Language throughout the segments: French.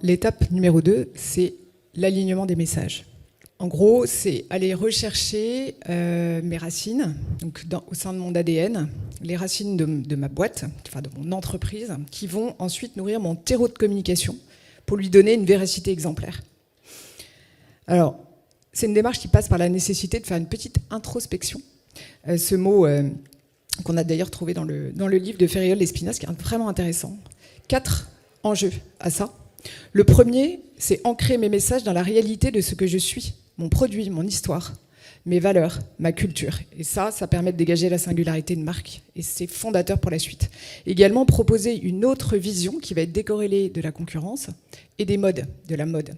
L'étape numéro 2, c'est l'alignement des messages. En gros, c'est aller rechercher mes racines, donc au sein de mon ADN, les racines de ma boîte, enfin de mon entreprise, qui vont ensuite nourrir mon terreau de communication pour lui donner une véracité exemplaire. Alors, c'est une démarche qui passe par la nécessité de faire une petite introspection. Ce mot qu'on a d'ailleurs trouvé dans le livre de Ferriol Lespinasse, qui est vraiment intéressant. 4 enjeux à ça. Le premier, c'est ancrer mes messages dans la réalité de ce que je suis, mon produit, mon histoire, mes valeurs, ma culture. Et ça permet de dégager la singularité de marque et c'est fondateur pour la suite. Également, proposer une autre vision qui va être décorrélée de la concurrence et des modes, de la mode.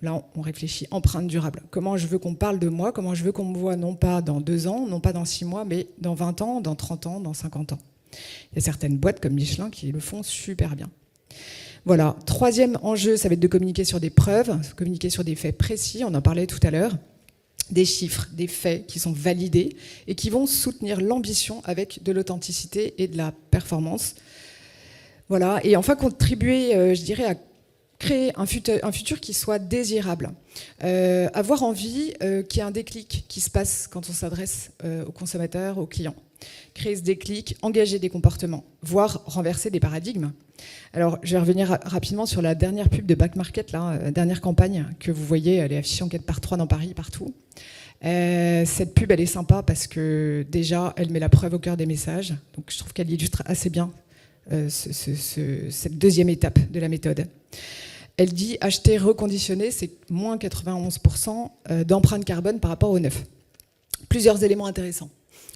Là, on réfléchit empreinte durable. Comment je veux qu'on parle de moi, comment je veux qu'on me voit non pas dans 2 ans, non pas dans 6 mois, mais dans 20 ans, dans 30 ans, dans 50 ans. Il y a certaines boîtes comme Michelin qui le font super bien. Voilà, troisième enjeu, ça va être de communiquer sur des preuves, communiquer sur des faits précis, on en parlait tout à l'heure, des chiffres, des faits qui sont validés et qui vont soutenir l'ambition avec de l'authenticité et de la performance. Voilà, et enfin contribuer, je dirais, à créer un futur qui soit désirable. Avoir envie qu'il y ait un déclic qui se passe quand on s'adresse aux consommateurs, aux clients. Créer ce déclic, engager des comportements, voire renverser des paradigmes. Alors, je vais revenir rapidement sur la dernière pub de Back Market, dernière campagne que vous voyez, elle est affichée en 4x3 dans Paris, partout. Cette pub, elle est sympa parce que déjà, elle met la preuve au cœur des messages. Donc, je trouve qu'elle illustre assez bien cette deuxième étape de la méthode. Elle dit acheter reconditionné, c'est moins 91% d'empreinte carbone par rapport au neuf. Plusieurs éléments intéressants.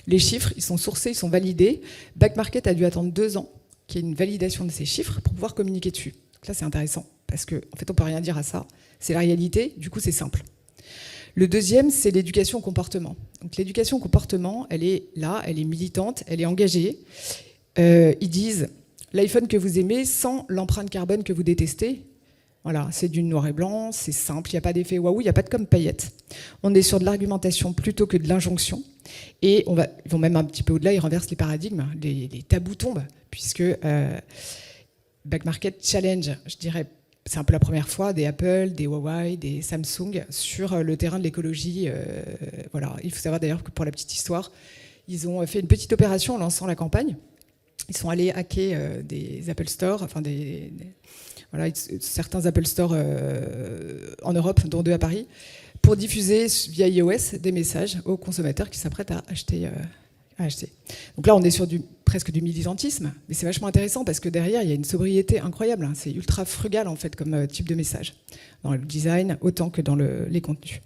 Les chiffres, ils sont sourcés, ils sont validés. Back Market a dû attendre 2 ans qu'il y ait une validation de ces chiffres pour pouvoir communiquer dessus. Donc là, c'est intéressant parce qu'en fait, on ne peut rien dire à ça. C'est la réalité, du coup, c'est simple. Le deuxième, c'est l'éducation au comportement. Donc l'éducation au comportement, elle est là, elle est militante, elle est engagée. Ils disent l'iPhone que vous aimez sans l'empreinte carbone que vous détestez. Voilà, c'est du noir et blanc, c'est simple, il n'y a pas d'effet waouh, il n'y a pas de comme paillettes. On est sur de l'argumentation plutôt que de l'injonction. Et ils vont même un petit peu au-delà, ils renversent les paradigmes, les tabous tombent, puisque Back Market challenge, je dirais, c'est un peu la première fois, des Apple, des Huawei, des Samsung sur le terrain de l'écologie. Voilà. Il faut savoir d'ailleurs que pour la petite histoire, ils ont fait une petite opération en lançant la campagne. Ils sont allés hacker des Apple Store, enfin voilà, certains Apple Store en Europe, dont 2 à Paris, pour diffuser via iOS des messages aux consommateurs qui s'apprêtent à acheter. Donc là, on est sur presque du militantisme, mais c'est vachement intéressant parce que derrière, il y a une sobriété incroyable. C'est ultra frugal en fait comme type de message, dans le design autant que dans les contenus.